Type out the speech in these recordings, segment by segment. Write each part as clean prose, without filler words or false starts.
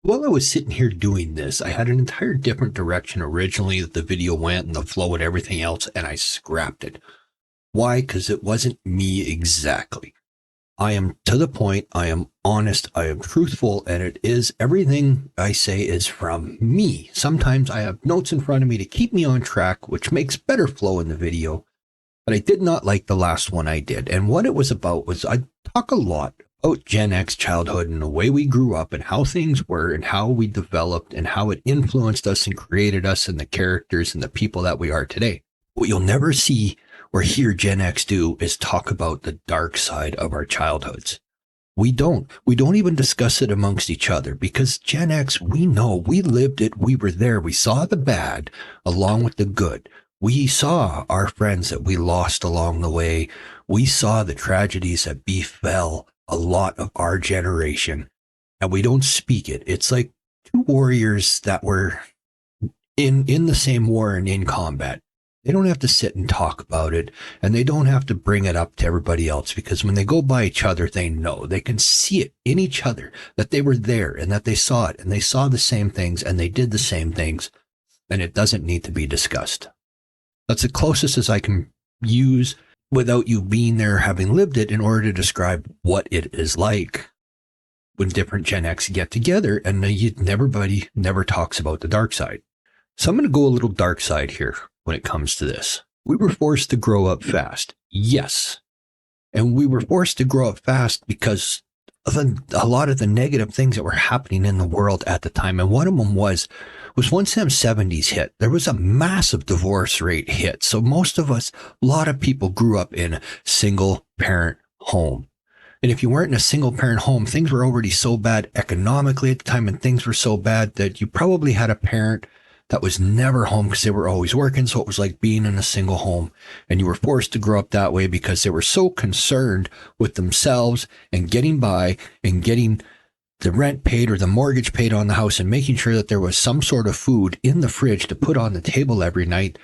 While I was sitting here doing this, I had an entire different direction originally that the video went and the flow and everything else, and I scrapped it. Why? Because it wasn't me exactly. I am to the point, I am honest, I am truthful, and it is everything I say is from me. Sometimes I have notes in front of me to keep me on track, which makes better flow in the video. But I did not like the last one I did. And what it was about was I talk a lot about Gen X childhood and the way we grew up and how things were and how we developed and how it influenced us and created us and the characters and the people that we are today. What you'll never see or hear Gen X do is talk about the dark side of our childhoods. We don't even discuss it amongst each other because Gen X, we know, we lived it, we were there, we saw the bad along with the good. We saw our friends that we lost along the way. We saw the tragedies that befell a lot of our generation, and we don't speak it. It's like two warriors that were in the same war and in combat. They don't have to sit and talk about it, and they don't have to bring it up to everybody else because when they go by each other, they know. They can see it in each other that they were there and that they saw it and they saw the same things and they did the same things, and it doesn't need to be discussed. That's the closest as I can use without you being there having lived it in order to describe what it is like when different Gen X get together and everybody never talks about the dark side. So I'm going to go a little dark side here when it comes to this. We were forced to grow up fast. Yes. And we were forced to grow up fast because of a lot of the negative things that were happening in the world at the time. And one of them was once them 70s hit, there was a massive divorce rate hit. So most of us, a lot of people grew up in a single parent home. And if you weren't in a single parent home, things were already so bad economically at the time, and things were so bad that you probably had a parent that was never home because they were always working. So it was like being in a single home, and you were forced to grow up that way because they were so concerned with themselves and getting by and getting the rent paid or the mortgage paid on the house and making sure that there was some sort of food in the fridge to put on the table every night,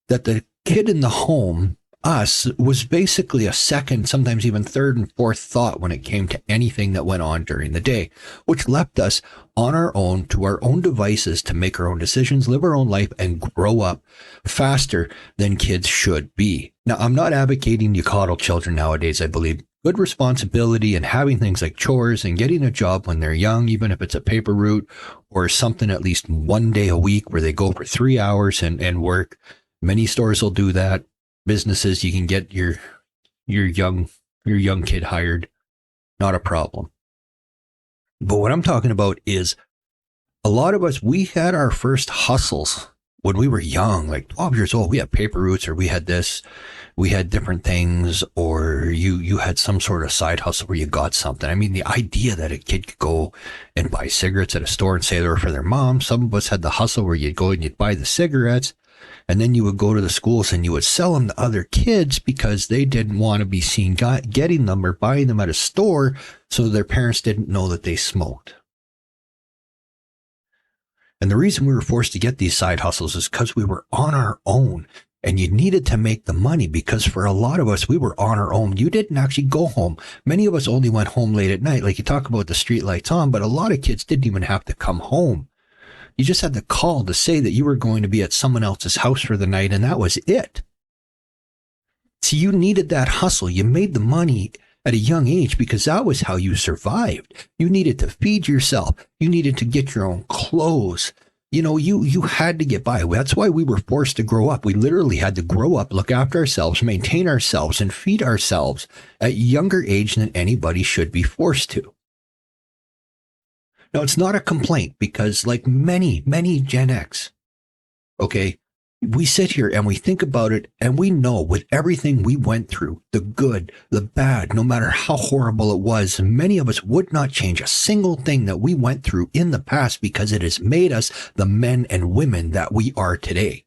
that the kid in the home, us, was basically a second, sometimes even third and fourth thought when it came to anything that went on during the day, which left us on our own to our own devices to make our own decisions, live our own life, and grow up faster than kids should be. Now, I'm not advocating you coddle children nowadays. I believe good responsibility and having things like chores and getting a job when they're young, even if it's a paper route or something at least one day a week where they go for 3 hours and work. Many stores will do that. Businesses, you can get your young kid hired. Not a problem. But what I'm talking about is a lot of us, we had our first hustles when we were young, like 12 years old. We had paper routes, or we had this, we had different things, or you had some sort of side hustle where you got something. I mean, the idea that a kid could go and buy cigarettes at a store and say they were for their mom. Some of us had the hustle where you'd go and you'd buy the cigarettes, and then you would go to the schools and you would sell them to other kids because they didn't want to be seen getting them or buying them at a store, so their parents didn't know that they smoked. And the reason we were forced to get these side hustles is because we were on our own, and you needed to make the money because for a lot of us, we were on our own. You didn't actually go home. Many of us only went home late at night. Like you talk about the street lights on, but a lot of kids didn't even have to come home. You just had to call to say that you were going to be at someone else's house for the night, and that was it. So you needed that hustle. You made the money at a young age because that was how you survived. You needed to feed yourself. You needed to get your own clothes. You know, you had to get by. That's why we were forced to grow up. We literally had to grow up, look after ourselves, maintain ourselves, and feed ourselves at a younger age than anybody should be forced to. Now, it's not a complaint because like many Gen X, okay, we sit here and we think about it and we know with everything we went through, the good, the bad, no matter how horrible it was, many of us would not change a single thing that we went through in the past because it has made us the men and women that we are today.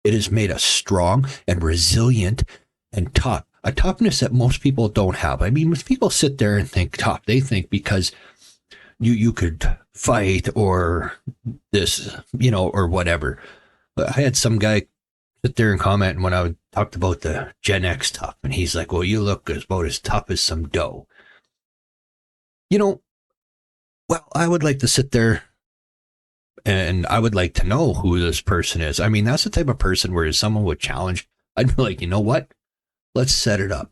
It has made us strong and resilient and tough, a toughness that most people don't have. I mean, when people sit there and think tough, they think because you could fight or this, you know, or whatever. But I had some guy sit there and comment when I talked about the Gen X tough, and he's like, well, you look about as tough as some dough. You know, well, I would like to sit there And I would like to know who this person is. I mean, that's the type of person where if someone would challenge, I'd be like, you know what? Let's set it up.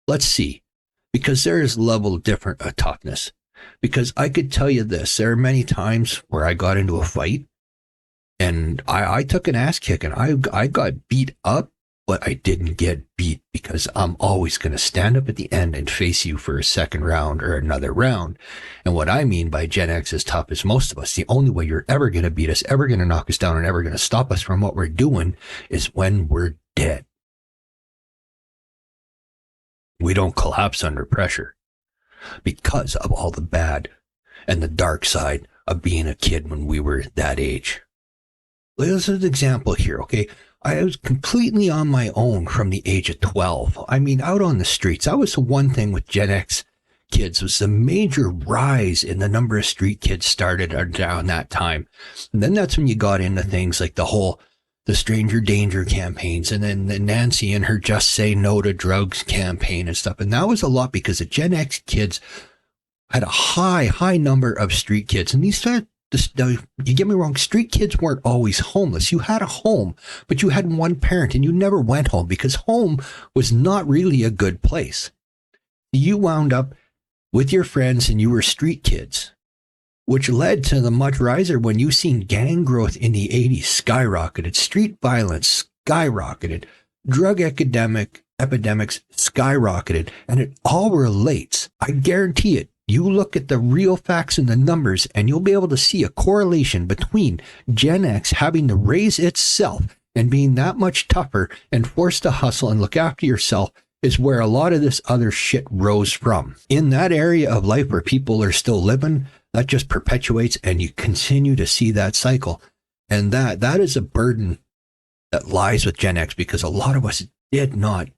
Let's see. Because there is level different toughness. Because I could tell you this, there are many times where I got into a fight and I took an ass kick and I got beat up, but I didn't get beat because I'm always going to stand up at the end and face you for a second round or another round. And what I mean by Gen X is tough as most of us. The only way you're ever going to beat us, ever going to knock us down, and ever going to stop us from what we're doing is when we're dead. We don't collapse under pressure because of all the bad and the dark side of being a kid when we were that age. There's an example here, okay? I was completely on my own from the age of 12. I mean, out on the streets. That was the one thing with Gen X kids, was the major rise in the number of street kids started around that time. And then that's when you got into things like the stranger danger campaigns, and then the Nancy and her just say no to drugs campaign and stuff. And that was a lot because the Gen X kids had a high number of street kids. And you get me wrong, street kids weren't always homeless. You had a home, but you had one parent and you never went home because home was not really a good place. You wound up with your friends and you were street kids, which led to the much riser when you seen gang growth in the 80s skyrocketed, street violence skyrocketed, drug epidemics skyrocketed, and it all relates. I guarantee it. You look at the real facts and the numbers, and you'll be able to see a correlation between Gen X having to raise itself and being that much tougher and forced to hustle and look after yourself is where a lot of this other shit rose from. In that area of life where people are still living, that just perpetuates, and you continue to see that cycle. And that is a burden that lies with Gen X, because a lot of us did not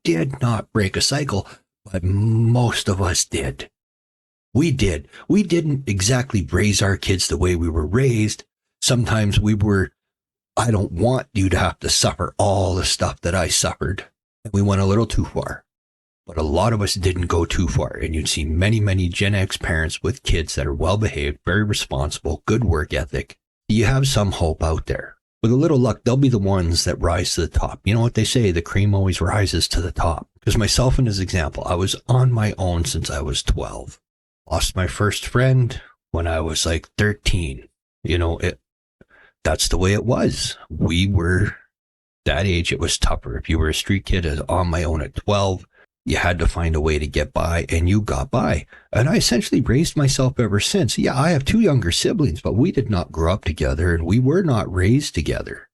break a cycle, but most of us did. We did. We didn't exactly raise our kids the way we were raised. Sometimes I don't want you to have to suffer all the stuff that I suffered. And we went a little too far. But a lot of us didn't go too far. And you'd see many Gen X parents with kids that are well behaved, very responsible, good work ethic. You have some hope out there. With a little luck, they'll be the ones that rise to the top. You know what they say, the cream always rises to the top. Because myself in this example, I was on my own since I was 12. Lost my first friend when I was like 13. That's the way it was. We were that age. It was tougher. If you were a street kid on my own at 12, you had to find a way to get by, and you got by. And I essentially raised myself ever since. Yeah, I have 2 younger siblings, but we did not grow up together, and we were not raised together.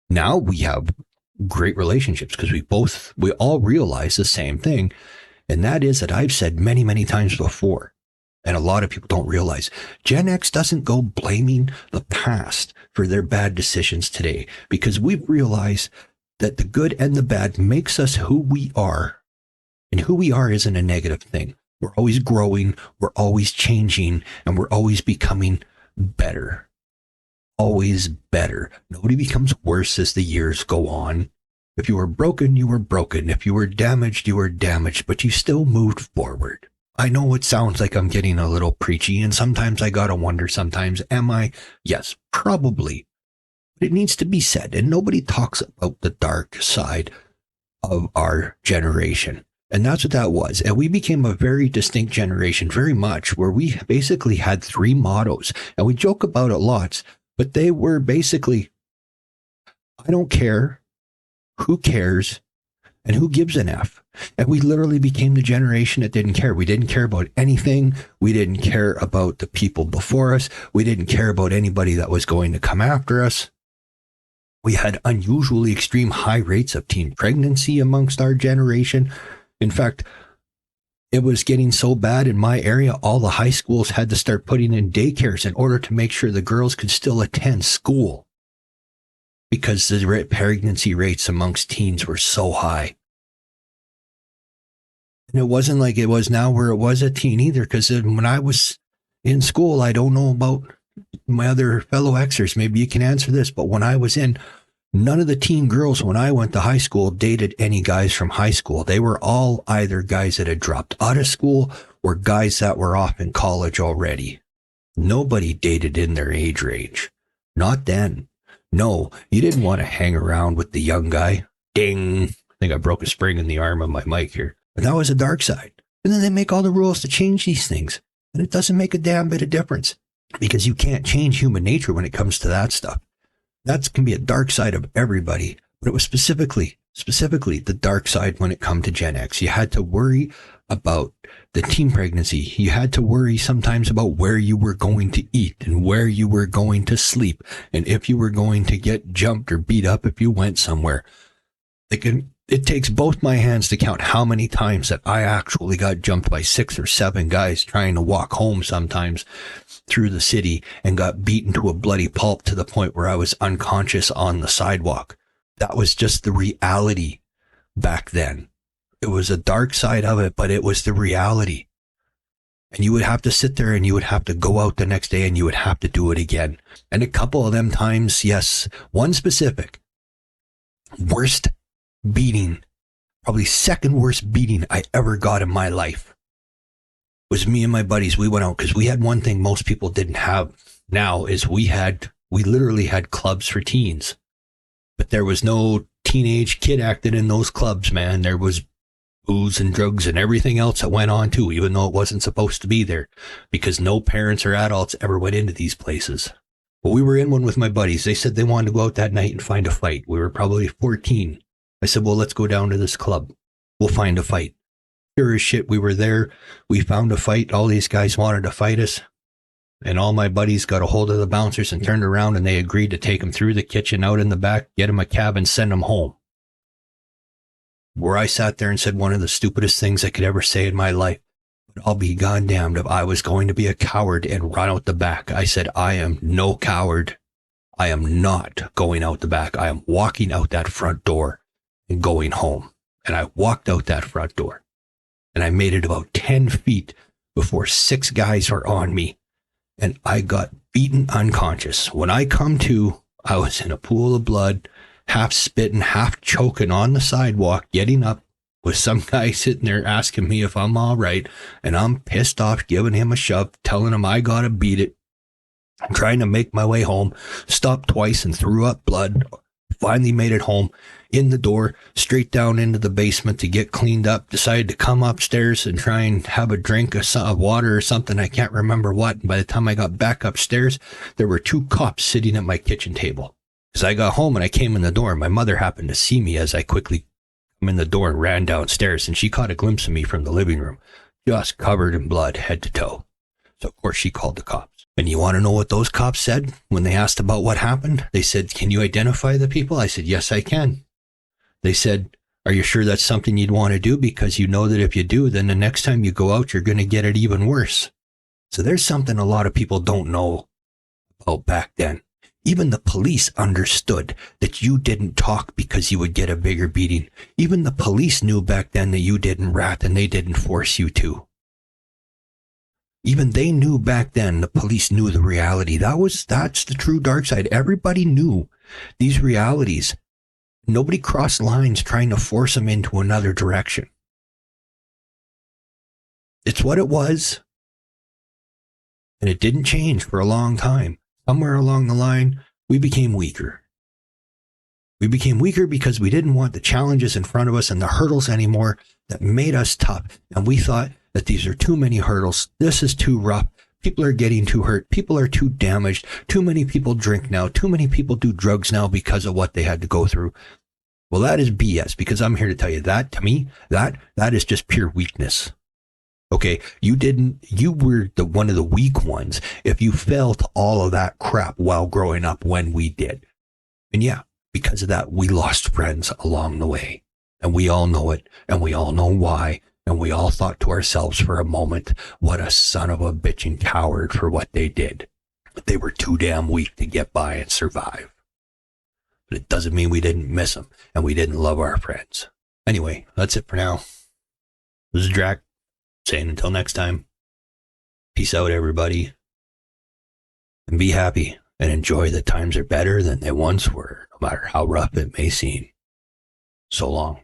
Now we have great relationships because we all realize the same thing. And that is that I've said many times before, and a lot of people don't realize, Gen X doesn't go blaming the past for their bad decisions today, because we've realized that the good and the bad makes us who we are, and who we are isn't a negative thing. We're always growing, we're always changing, and we're always becoming better. Always better. Nobody becomes worse as the years go on. If you were broken, you were broken. If you were damaged, you were damaged, but you still moved forward. I know it sounds like I'm getting a little preachy, and sometimes I gotta wonder sometimes, am I? Yes, probably. But it needs to be said, and nobody talks about the dark side of our generation. And that's what that was. And we became a very distinct generation, very much, where we basically had 3 mottos. And we joke about it lots, but they were basically, I don't care, who cares, and who gives an F? And we literally became the generation that didn't care. We didn't care about anything. We didn't care about the people before us. We didn't care about anybody that was going to come after us. We had unusually extreme high rates of teen pregnancy amongst our generation. In fact, it was getting so bad in my area, all the high schools had to start putting in daycares in order to make sure the girls could still attend school, because the pregnancy rates amongst teens were so high. And it wasn't like it was now where it was a teen either, because when I was in school, I don't know about my other fellow Xers, maybe you can answer this, but when I was in, none of the teen girls when I went to high school dated any guys from high school. They were all either guys that had dropped out of school or guys that were off in college already. Nobody dated in their age range. Not then. No, you didn't want to hang around with the young guy. Ding. I think I broke a spring in the arm of my mic here. But that was a dark side. And then they make all the rules to change these things. And it doesn't make a damn bit of difference. Because you can't change human nature when it comes to that stuff. That can be a dark side of everybody. But it was specifically the dark side when it come to Gen X. You had to worry about the teen pregnancy. You had to worry sometimes about where you were going to eat and where you were going to sleep and if you were going to get jumped or beat up if you went somewhere. It takes both my hands to count how many times that I actually got jumped by 6 or 7 guys trying to walk home sometimes through the city and got beaten to a bloody pulp to the point where I was unconscious on the sidewalk. That was just the reality back then. It was a dark side of it, but it was the reality. And you would have to sit there and you would have to go out the next day and you would have to do it again. And a couple of them times, yes, one specific, worst beating, probably second worst beating I ever got in my life was me and my buddies. We went out because we had one thing most people didn't have now is we literally had clubs for teens. But there was no teenage kid acting in those clubs, man. There was booze and drugs and everything else that went on too, even though it wasn't supposed to be there, because no parents or adults ever went into these places. But we were in one with my buddies. They said they wanted to go out that night and find a fight. We were probably 14. I said, well, let's go down to this club. We'll find a fight. Sure as shit, we were there. We found a fight. All these guys wanted to fight us. And all my buddies got a hold of the bouncers and turned around and they agreed to take them through the kitchen, out in the back, get them a cab and send them home. Where I sat there and said one of the stupidest things I could ever say in my life. But I'll be goddamned if I was going to be a coward and run out the back. I said, I am no coward. I am not going out the back. I am walking out that front door and going home. And I walked out that front door. And I made it about 10 feet before 6 guys were on me. And I got beaten unconscious. When I come to, I was in a pool of blood, half spitting, half choking on the sidewalk, getting up with some guy sitting there asking me if I'm all right. And I'm pissed off, giving him a shove, telling him I gotta beat it. I'm trying to make my way home, stopped twice and threw up blood. Finally made it home, in the door, straight down into the basement to get cleaned up. Decided to come upstairs and try and have a drink of water or something. I can't remember what. And by the time I got back upstairs, there were 2 cops sitting at my kitchen table. As I got home and I came in the door, my mother happened to see me as I quickly come in the door and ran downstairs. And she caught a glimpse of me from the living room, just covered in blood, head to toe. So, of course, she called the cops. And you want to know what those cops said when they asked about what happened? They said, can you identify the people? I said, yes, I can. They said, are you sure that's something you'd want to do? Because you know that if you do, then the next time you go out, you're going to get it even worse. So there's something a lot of people don't know about back then. Even the police understood that you didn't talk because you would get a bigger beating. Even the police knew back then that you didn't rat and they didn't force you to. Even they knew back then, the police knew the reality. That's the true dark side. Everybody knew these realities. Nobody crossed lines trying to force them into another direction. It's what it was. And it didn't change for a long time. Somewhere along the line, we became weaker. We became weaker because we didn't want the challenges in front of us and the hurdles anymore that made us tough. And we thought that these are too many hurdles. This is too rough. People are getting too hurt. People are too damaged. Too many people drink now. Too many people do drugs now because of what they had to go through. Well, that is BS, because I'm here to tell you that, to me, that is just pure weakness. Okay, you were one of the weak ones if you felt all of that crap while growing up when we did. And yeah, because of that, we lost friends along the way. And we all know it, and we all know why. And we all thought to ourselves for a moment, what a son of a bitching coward for what they did. But they were too damn weak to get by and survive. But it doesn't mean we didn't miss them and we didn't love our friends. Anyway, that's it for now. This is Drac saying until next time, peace out, everybody. And be happy and enjoy that times are better than they once were, no matter how rough it may seem. So long.